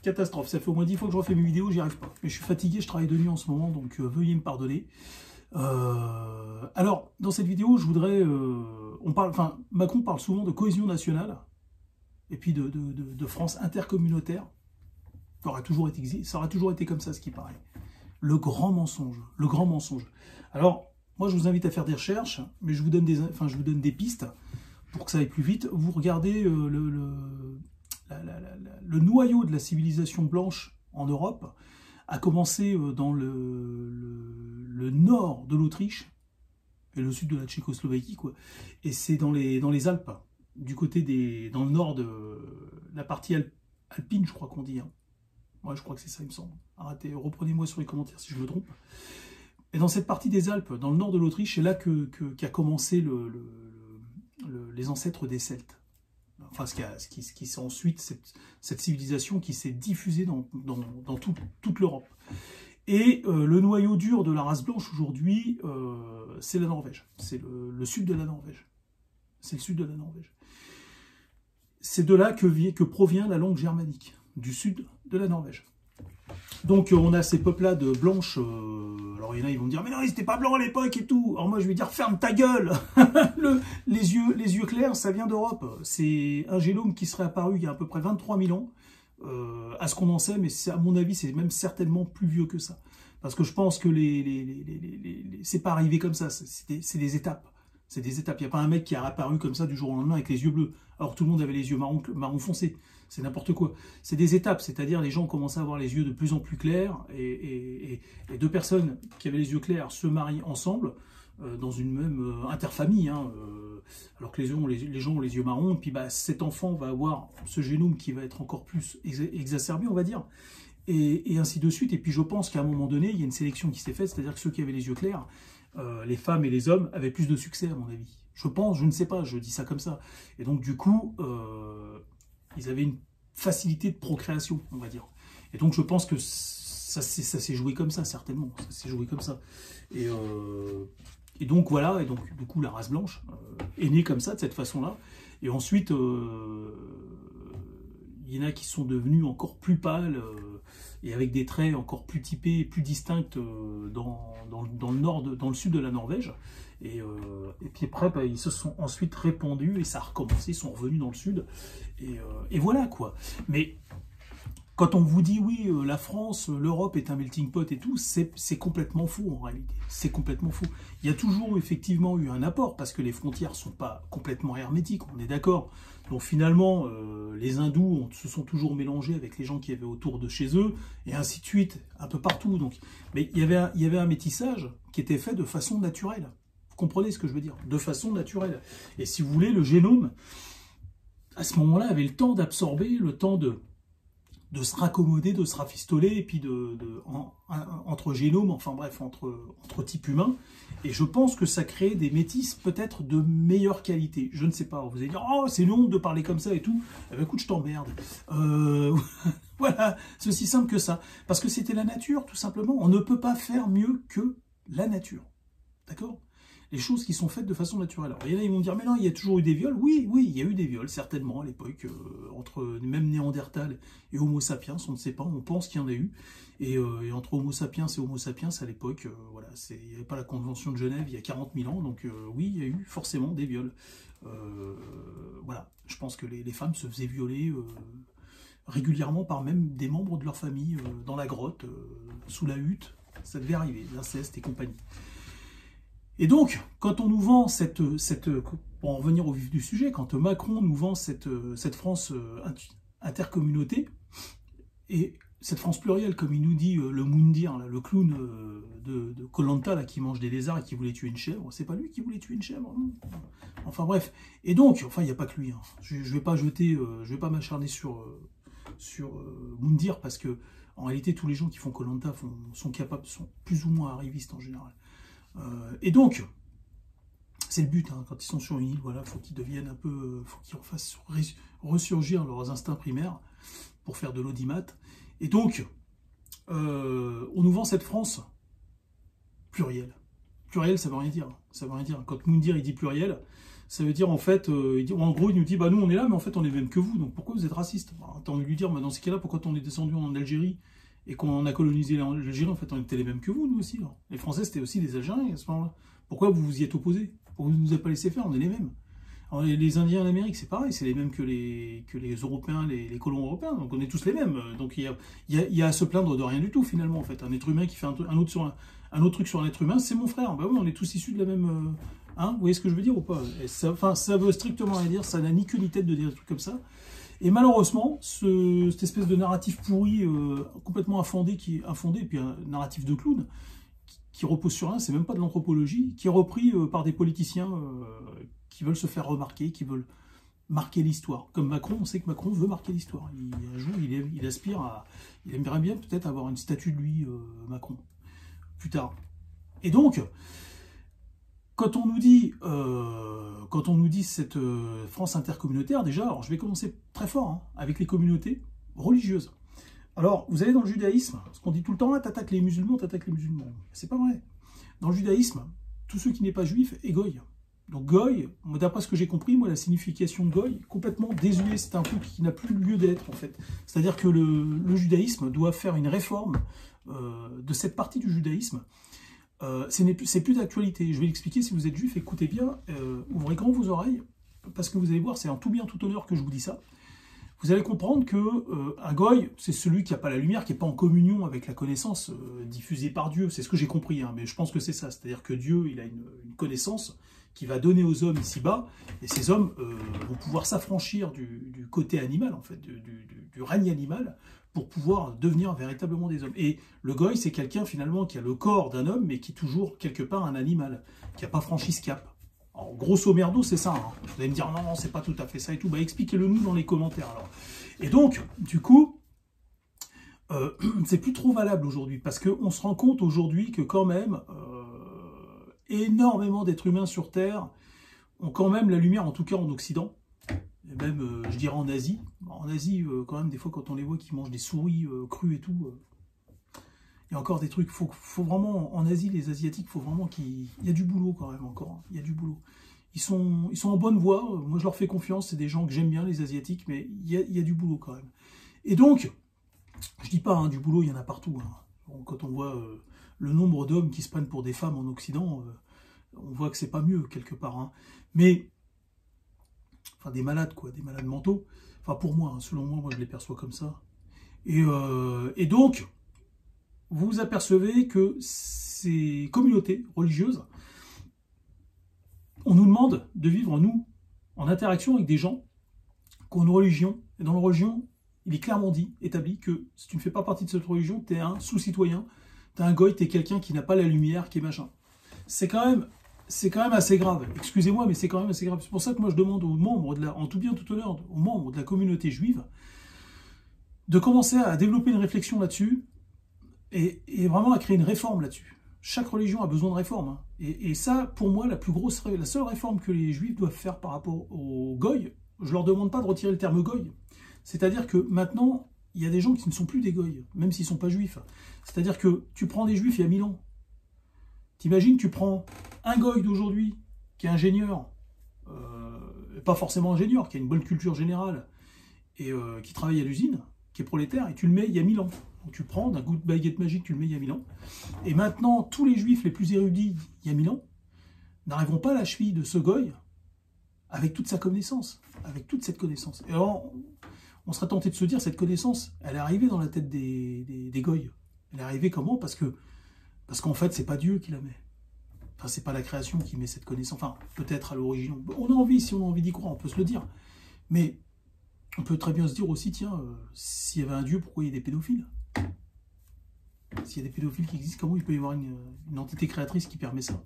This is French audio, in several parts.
Catastrophe. Ça fait au moins 10 fois que je refais mes vidéos, j'y arrive pas. Mais je suis fatigué, je travaille de nuit en ce moment, donc veuillez me pardonner. Alors, dans cette vidéo, je voudrais... Macron parle souvent de cohésion nationale, et puis de France intercommunautaire. Ça aura toujours été comme ça, ce qui paraît. Le grand mensonge. Le grand mensonge. Alors, moi, je vous invite à faire des recherches, mais je vous donne des pistes pour que ça aille plus vite. Vous regardez le noyau de la civilisation blanche en Europe a commencé dans le nord de l'Autriche et le sud de la Tchécoslovaquie, quoi. Et c'est dans les Alpes, dans le nord de la partie alpine, je crois qu'on dit. Hein. Moi, je crois que c'est ça, il me semble. Arrêtez, reprenez-moi sur les commentaires si je me trompe. Et dans cette partie des Alpes, dans le nord de l'Autriche, c'est là qu'a commencé les ancêtres des Celtes. Enfin, ce qui s'est ensuite, cette civilisation qui s'est diffusée dans toute l'Europe. Et le noyau dur de la race blanche aujourd'hui, c'est la Norvège. C'est le sud de la Norvège. C'est le sud de la Norvège. C'est de là que provient la langue germanique, du sud de la Norvège. Donc on a ces peuplades blanches, alors il y en a, ils vont me dire, mais non, ils n'étaient pas blancs à l'époque et tout. Alors moi je vais dire, ferme ta gueule. Les yeux clairs, ça vient d'Europe. C'est un génome qui serait apparu il y a à peu près 23 000 ans, à ce qu'on en sait, mais à mon avis c'est même certainement plus vieux que ça. Parce que je pense que c'est pas arrivé comme ça, c'est des étapes. C'est des étapes. Il n'y a pas un mec qui a apparu comme ça du jour au lendemain avec les yeux bleus. Alors tout le monde avait les yeux marron foncé. C'est n'importe quoi. C'est des étapes, c'est-à-dire les gens commençaient à avoir les yeux de plus en plus clairs et deux personnes qui avaient les yeux clairs se marient ensemble dans une même interfamille. Hein, alors que les gens ont les yeux marrons, et puis bah, cet enfant va avoir ce génome qui va être encore plus exacerbé, on va dire. Et ainsi de suite. Et puis je pense qu'à un moment donné, il y a une sélection qui s'est faite, c'est-à-dire que ceux qui avaient les yeux clairs, les femmes et les hommes avaient plus de succès, à mon avis. Je pense, je ne sais pas, je dis ça comme ça. Et donc, du coup, ils avaient une facilité de procréation, on va dire. Et donc, je pense que ça s'est joué comme ça, certainement. Ça s'est joué comme ça. Et donc, voilà. Et donc, du coup, la race blanche est née comme ça, de cette façon-là. Et ensuite, il y en a qui sont devenus encore plus pâles et avec des traits encore plus typés et plus distincts dans le nord, dans le sud de la Norvège. Et puis après, bah, ils se sont ensuite répandus et ça a recommencé, ils sont revenus dans le sud. Et voilà quoi. Mais quand on vous dit oui, la France, l'Europe est un melting pot et tout, c'est complètement faux en réalité. C'est complètement faux. Il y a toujours effectivement eu un apport parce que les frontières ne sont pas complètement hermétiques, on est d'accord. Donc finalement, les hindous se sont toujours mélangés avec les gens qui avaient autour de chez eux, et ainsi de suite, un peu partout. Donc, mais il y avait un métissage qui était fait de façon naturelle. Vous comprenez ce que je veux dire? De façon naturelle. Et si vous voulez, le génome, à ce moment-là, avait le temps d'absorber, le temps de se raccommoder, de se rafistoler, et puis entre génomes, enfin bref, entre types humains. Et je pense que ça crée des métis peut-être de meilleure qualité. Je ne sais pas, vous allez dire, oh, c'est une honte de parler comme ça et tout. Eh bien, écoute, je t'emmerde. Voilà, c'est aussi simple que ça. Parce que c'était la nature, tout simplement. On ne peut pas faire mieux que la nature. D'accord ? Les choses qui sont faites de façon naturelle. Alors, il y en a, ils vont dire, mais non, il y a toujours eu des viols. Oui, il y a eu des viols, certainement, à l'époque, entre même Néandertal et Homo sapiens, on ne sait pas, on pense qu'il y en a eu. Et entre Homo sapiens et Homo sapiens, à l'époque, voilà, il n'y avait pas la Convention de Genève il y a 40 000 ans, donc oui, il y a eu forcément des viols. Voilà, je pense que les femmes se faisaient violer régulièrement par même des membres de leur famille, dans la grotte, sous la hutte, ça devait arriver, l'inceste et compagnie. Et donc, quand on nous vend pour en revenir au vif du sujet, quand Macron nous vend cette France intercommunauté, et cette France plurielle, comme il nous dit le Moundir, là, le clown de Koh-Lanta qui mange des lézards et qui voulait tuer une chèvre, c'est pas lui qui voulait tuer une chèvre, non. Enfin bref, et donc, enfin il n'y a pas que lui, hein. Je vais pas m'acharner sur Moundir, parce que en réalité tous les gens qui font Koh-Lanta sont plus ou moins arrivistes en général. Et donc, c'est le but, hein, quand ils sont sur une île, voilà, faut qu'ils deviennent un peu, faut qu'ils fassent ressurgir leurs instincts primaires pour faire de l'audimat. Et donc, on nous vend cette France plurielle. Pluriel, ça veut rien dire. Ça veut rien dire. Quand Moundir il dit pluriel, Ça veut dire, en fait, en gros, il nous dit, bah nous, on est là, mais en fait, on est même que vous, donc pourquoi vous êtes raciste? T'as envie de lui dire, bah, dans ces cas-là, pourquoi on est descendu en Algérie et qu'on a colonisé l'Algérie, en fait, on était les mêmes que vous, nous aussi. Là. Les Français, c'était aussi des Algériens à ce moment-là. Pourquoi vous vous y êtes opposés? Pourquoi vous ne nous avez pas laissé faire? On est les mêmes. Alors, les Indiens en Amérique, c'est pareil, c'est les mêmes que les Européens, les colons européens, donc on est tous les mêmes. Donc il y a à se plaindre de rien du tout, finalement, en fait. Un être humain qui fait un autre truc sur un être humain, c'est mon frère. Bah oui, on est tous issus de la même... Hein, vous voyez ce que je veux dire ou pas? Ça veut strictement rien dire, ça n'a ni queue ni tête de dire des trucs comme ça. Et malheureusement, cette espèce de narratif pourri, complètement infondé, et puis un narratif de clown, qui repose sur rien, c'est même pas de l'anthropologie, qui est repris par des politiciens qui veulent se faire remarquer, qui veulent marquer l'histoire. Comme Macron, on sait que Macron veut marquer l'histoire. Un jour, il aspire à... Il aimerait bien peut-être avoir une statue de lui, Macron, plus tard. Et donc... Quand on nous dit cette France intercommunautaire, déjà, alors je vais commencer très fort, hein, avec les communautés religieuses. Alors, vous allez dans le judaïsme, parce qu'on dit tout le temps, là, t'attaques les musulmans. C'est pas vrai. Dans le judaïsme, tous ceux qui n'est pas juif est goy. Donc goy, d'après ce que j'ai compris, moi, la signification de goy, complètement désuet, c'est un truc qui n'a plus lieu d'être, en fait. C'est-à-dire que le judaïsme doit faire une réforme de cette partie du judaïsme. C'est plus d'actualité. Je vais l'expliquer, si vous êtes juif, écoutez bien, ouvrez grand vos oreilles, parce que vous allez voir, c'est en tout bien, tout honneur que je vous dis ça. Vous allez comprendre que un goy, c'est celui qui n'a pas la lumière, qui n'est pas en communion avec la connaissance diffusée par Dieu. C'est ce que j'ai compris, hein, mais je pense que c'est ça. C'est-à-dire que Dieu, il a une connaissance qui va donner aux hommes ici-bas, et ces hommes vont pouvoir s'affranchir du côté animal, en fait, du règne animal, pour pouvoir devenir véritablement des hommes. Et le goy, c'est quelqu'un finalement qui a le corps d'un homme, mais qui est toujours quelque part un animal, qui n'a pas franchi ce cap. Alors, grosso merdo, c'est ça. Hein. Vous allez me dire, non, c'est pas tout à fait ça et tout. Bah, expliquez-le nous dans les commentaires, alors. Et donc, du coup, c'est plus trop valable aujourd'hui, parce qu'on se rend compte aujourd'hui que quand même, énormément d'êtres humains sur Terre ont quand même la lumière, en tout cas en Occident, et même, je dirais en Asie. En Asie, quand même, des fois, quand on les voit qui mangent des souris crues et tout, il y a encore des trucs. Faut vraiment, en Asie, les Asiatiques, faut vraiment qu'il... Il y a du boulot quand même encore. Hein. Il y a du boulot. Ils sont en bonne voie. Moi, je leur fais confiance. C'est des gens que j'aime bien, les Asiatiques, mais il y a du boulot quand même. Et donc, je dis pas, hein, du boulot, il y en a partout. Hein. Bon, quand on voit le nombre d'hommes qui se prennent pour des femmes en Occident, on voit que c'est pas mieux quelque part. Hein. Mais enfin, des malades, quoi, des malades mentaux. Enfin, pour moi, hein, selon moi, je les perçois comme ça. Et donc, vous vous apercevez que ces communautés religieuses, on nous demande de vivre, nous, en interaction avec des gens qui ont une religion. Et dans la religion, il est clairement dit, établi, que si tu ne fais pas partie de cette religion, tu es un sous-citoyen, tu es un goy, tu es quelqu'un qui n'a pas la lumière, qui est machin. C'est quand même assez grave. Excusez-moi, mais c'est quand même assez grave. C'est pour ça que moi je demande aux membres, en tout bien, tout honneur, aux membres de la communauté juive, de commencer à développer une réflexion là-dessus, et vraiment à créer une réforme là-dessus. Chaque religion a besoin de réforme. Hein. Et ça, pour moi, la seule réforme que les juifs doivent faire par rapport aux goy, je leur demande pas de retirer le terme goy. C'est-à-dire que maintenant, il y a des gens qui ne sont plus des goy, même s'ils ne sont pas juifs. C'est-à-dire que tu prends des juifs il y a 1000 ans. T'imagines, tu prends un goy d'aujourd'hui, qui est ingénieur, pas forcément ingénieur, qui a une bonne culture générale, et qui travaille à l'usine, qui est prolétaire, et tu le mets il y a 1000 ans. Donc tu prends d'un coup de baguette magique, tu le mets il y a 1000 ans. Et maintenant, tous les juifs les plus érudits, il y a 1000 ans, n'arriveront pas à la cheville de ce goy avec toute sa connaissance, avec toute cette connaissance. Et alors, on serait tenté de se dire, cette connaissance, elle est arrivée dans la tête des goy. Elle est arrivée comment? Parce qu'en fait, c'est pas Dieu qui la met. Enfin, c'est pas la création qui met cette connaissance. Enfin, peut-être à l'origine. On a envie, si on a envie d'y croire, on peut se le dire. Mais on peut très bien se dire aussi, tiens, s'il y avait un Dieu, pourquoi il y a des pédophiles? S'il y a des pédophiles qui existent, comment il peut y avoir une entité créatrice qui permet ça?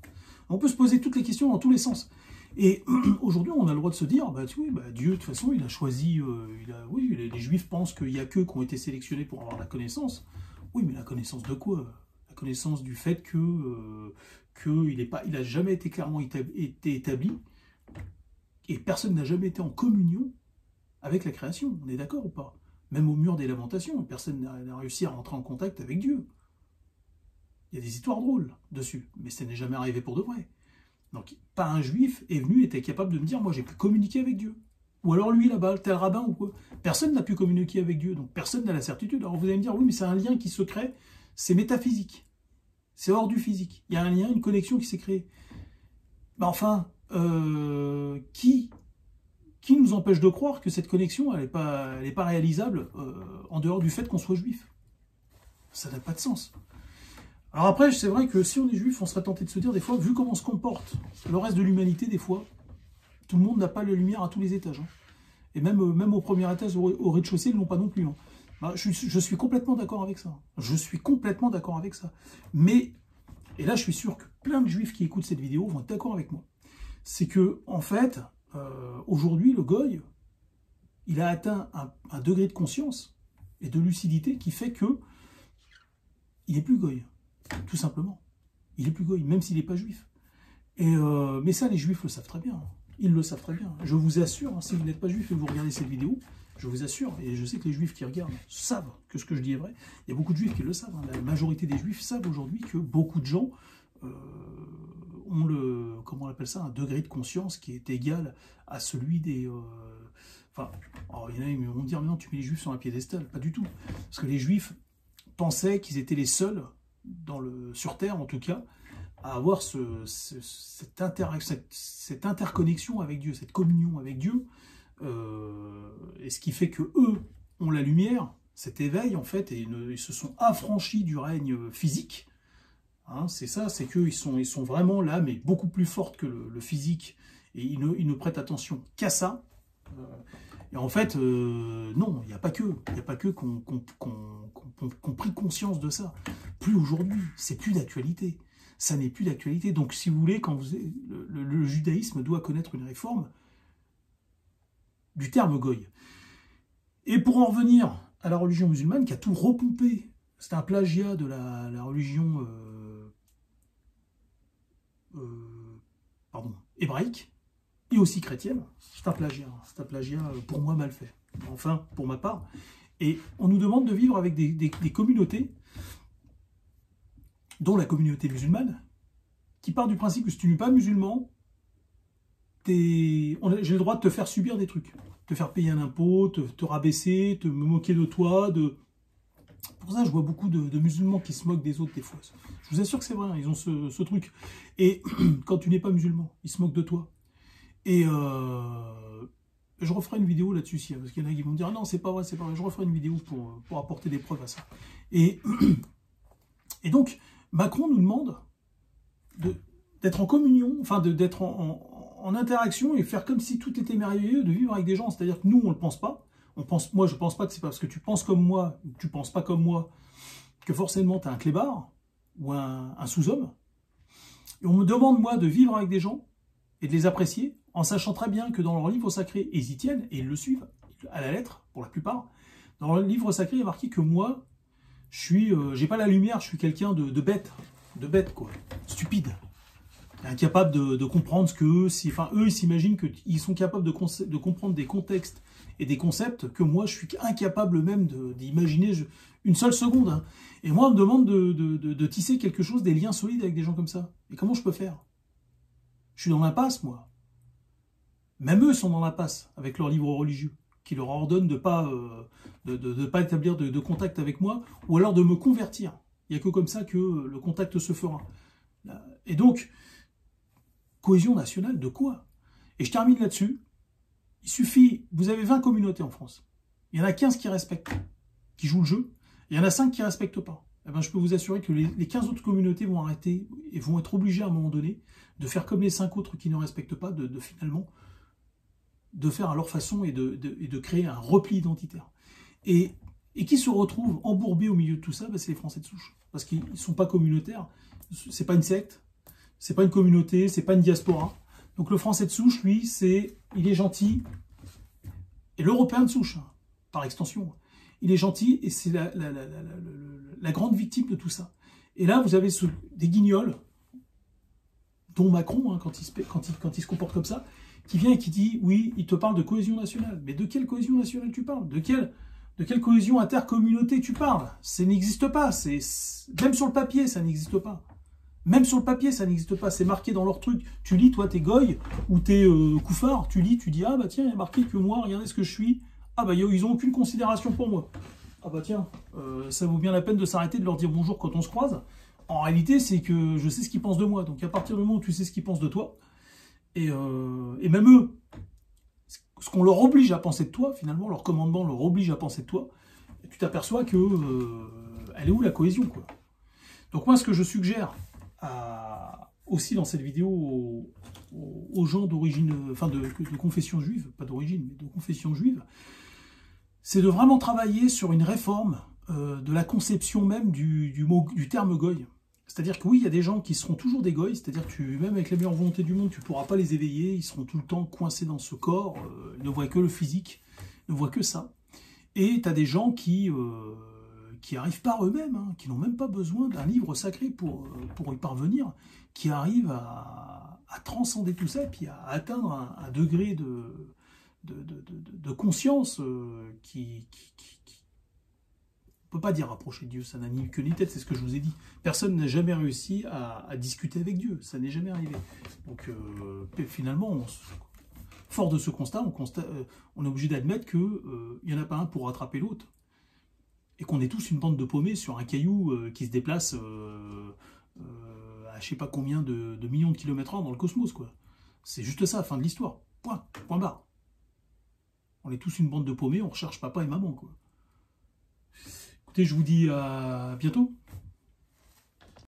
On peut se poser toutes les questions dans tous les sens. Et aujourd'hui, on a le droit de se dire, bah, Dieu, de toute façon, il a choisi... oui, les Juifs pensent qu'il n'y a qu'eux qui ont été sélectionnés pour avoir la connaissance. Oui, mais la connaissance de quoi? La connaissance du fait qu'il n'a jamais été clairement établi, et personne n'a jamais été en communion avec la création. On est d'accord ou pas? Même au mur des lamentations, personne n'a réussi à rentrer en contact avec Dieu. Il y a des histoires drôles dessus, mais ça n'est jamais arrivé pour de vrai. Donc, pas un juif est venu, était capable de me dire, moi, j'ai pu communiquer avec Dieu. Ou alors lui, là-bas, tel rabbin ou quoi. Personne n'a pu communiquer avec Dieu, donc personne n'a la certitude. Alors vous allez me dire, oui, mais c'est un lien qui se crée, c'est métaphysique. C'est hors du physique. Il y a un lien, une connexion qui s'est créée. Mais enfin, qui nous empêche de croire que cette connexion, elle n'est pas réalisable en dehors du fait qu'on soit juif? Ça n'a pas de sens. Alors après, c'est vrai que si on est juif, on serait tenté de se dire, des fois, vu comment se comporte le reste de l'humanité, des fois, tout le monde n'a pas la lumière à tous les étages. Hein. Et même au premier étage, au rez-de-chaussée, ils ne l'ont pas non plus. Hein. Bah, je suis complètement d'accord avec ça. Je suis complètement d'accord avec ça. Mais, et là je suis sûr que plein de juifs qui écoutent cette vidéo vont être d'accord avec moi. C'est que, en fait, aujourd'hui, le goy, il a atteint un degré de conscience et de lucidité qui fait que il n'est plus goy. Tout simplement. Il n'est plus goy, même s'il n'est pas juif. Mais ça, les juifs le savent très bien. Ils le savent très bien. Je vous assure, hein, si vous n'êtes pas juif et vous regardez cette vidéo, je vous assure, et je sais que les juifs qui regardent savent que ce que je dis est vrai, il y a beaucoup de juifs qui le savent. Hein. La majorité des juifs savent aujourd'hui que beaucoup de gens ont comment on appelle ça, un degré de conscience qui est égal à celui des... Enfin, alors, il y en a qui vont me dire, non, tu mets les juifs sur un piédestal. Pas du tout. Parce que les juifs pensaient qu'ils étaient les seuls, sur Terre en tout cas, à avoir cette interconnexion avec Dieu, cette communion avec Dieu, et ce qui fait que eux ont la lumière, cet éveil en fait, et ils se sont affranchis du règne physique. Hein, c'est ça, c'est qu'ils sont vraiment là, mais beaucoup plus fortes que le physique, et ils ne prêtent attention qu'à ça. Et en fait, non, il n'y a pas que qu'on pris conscience de ça. Plus aujourd'hui, c'est plus d'actualité. Ça n'est plus d'actualité. Donc, si vous voulez, le judaïsme doit connaître une réforme du terme goy. Et pour en revenir à la religion musulmane, qui a tout repompé, c'est un plagiat de la religion hébraïque, et aussi chrétienne, c'est un plagiat pour moi mal fait, enfin pour ma part, et on nous demande de vivre avec des communautés, dont la communauté musulmane, qui part du principe que si tu n'es pas musulman, j'ai le droit de te faire subir des trucs, te faire payer un impôt, te rabaisser, me moquer de toi, Pour ça, je vois beaucoup de musulmans qui se moquent des autres des fois. Je vous assure que c'est vrai, hein, ils ont ce truc. Et quand tu n'es pas musulman, ils se moquent de toi. Et je referai une vidéo là-dessus, parce qu'il y en a qui vont me dire « Non, c'est pas vrai, c'est pas vrai ». Je referai une vidéo pour apporter des preuves à ça. Et donc, Macron nous demande d'être en communion, enfin d'être en interaction et faire comme si tout était merveilleux, de vivre avec des gens. C'est-à-dire que nous, on ne le pense pas. Moi, je ne pense pas que c'est parce que tu penses comme moi, ou que tu ne penses pas comme moi, que forcément tu es un clébard ou un sous-homme. Et on me demande, moi, de vivre avec des gens et de les apprécier, en sachant très bien que dans leur livre sacré, ils y tiennent, et ils le suivent, à la lettre, pour la plupart. Dans leur livre sacré, il y a marqué que moi, j'ai pas la lumière, je suis quelqu'un de bête, quoi, stupide, incapable de comprendre ce que eux, eux, ils s'imaginent qu'ils sont capables de comprendre des contextes et des concepts que moi, je suis incapable même d'imaginer une seule seconde. Hein. Et moi, on me demande de tisser quelque chose, des liens solides avec des gens comme ça. Et comment je peux faire? Je suis dans l'impasse, moi. Même eux sont dans l'impasse avec leurs livres religieux, qui leur ordonnent de ne pas établir de contact avec moi, ou alors de me convertir. Il n'y a que comme ça que le contact se fera. Et donc, cohésion nationale, de quoi? Et je termine là-dessus. Il suffit, vous avez 20 communautés en France. Il y en a 15 qui respectent, qui jouent le jeu. Il y en a 5 qui ne respectent pas. Eh ben, je peux vous assurer que les 15 autres communautés vont arrêter et vont être obligées à un moment donné de faire comme les 5 autres qui ne respectent pas, finalement, de faire à leur façon et de créer un repli identitaire. Et qui se retrouvent embourbés au milieu de tout ça, ben, c'est les Français de souche. Parce qu'ils ne sont pas communautaires, c'est pas une secte, c'est pas une communauté, c'est pas une diaspora. Donc le Français de souche, lui, il est gentil, et l'Européen de souche, hein, par extension, il est gentil, et c'est la grande victime de tout ça. Et là, vous avez des guignols, dont Macron, hein, quand il se comporte comme ça, qui vient et qui dit, oui, il te parle de cohésion nationale. Mais de quelle cohésion nationale tu parles? De quelle cohésion intercommunauté tu parles? Ça n'existe pas. Même sur le papier, ça n'existe pas. Même sur le papier, ça n'existe pas. C'est marqué dans leur truc. Tu lis, toi, t'es goy ou t'es couffard. Tu lis, tu dis, ah bah tiens, il y a marqué que moi, regardez ce que je suis. Ah bah ils ont aucune considération pour moi. Ah bah tiens, ça vaut bien la peine de s'arrêter de leur dire bonjour quand on se croise. En réalité, c'est que je sais ce qu'ils pensent de moi. Donc à partir du moment où tu sais ce qu'ils pensent de toi, et même eux, ce qu'on leur oblige à penser de toi, finalement, leur commandement leur oblige à penser de toi, tu t'aperçois que elle est où la cohésion, quoi. Donc moi, ce que je suggère aussi dans cette vidéo aux gens d'origine, enfin de confession juive, pas d'origine, mais de confession juive, c'est de vraiment travailler sur une réforme de la conception même du terme goy. C'est-à-dire que oui, il y a des gens qui seront toujours des goys, c'est-à-dire que même avec la meilleure volonté du monde, tu ne pourras pas les éveiller, ils seront tout le temps coincés dans ce corps, ils ne voient que le physique, ils ne voient que ça. Et tu as des gens qui arrivent par eux-mêmes, hein, qui n'ont même pas besoin d'un livre sacré pour y parvenir, qui arrivent à transcender tout ça, et puis à atteindre un degré de conscience qui on ne peut pas dire rapprocher de Dieu, ça n'a ni queue ni tête, c'est ce que je vous ai dit. Personne n'a jamais réussi à discuter avec Dieu, ça n'est jamais arrivé. Donc finalement, fort de ce constat, on est obligé d'admettre qu'il n'y en a pas un pour rattraper l'autre. Et qu'on est tous une bande de paumés sur un caillou qui se déplace à je sais pas combien de millions de kilomètres/heure dans le cosmos, quoi. C'est juste ça, fin de l'histoire. Point barre. On est tous une bande de paumés, on recherche papa et maman, quoi. Écoutez, je vous dis à bientôt.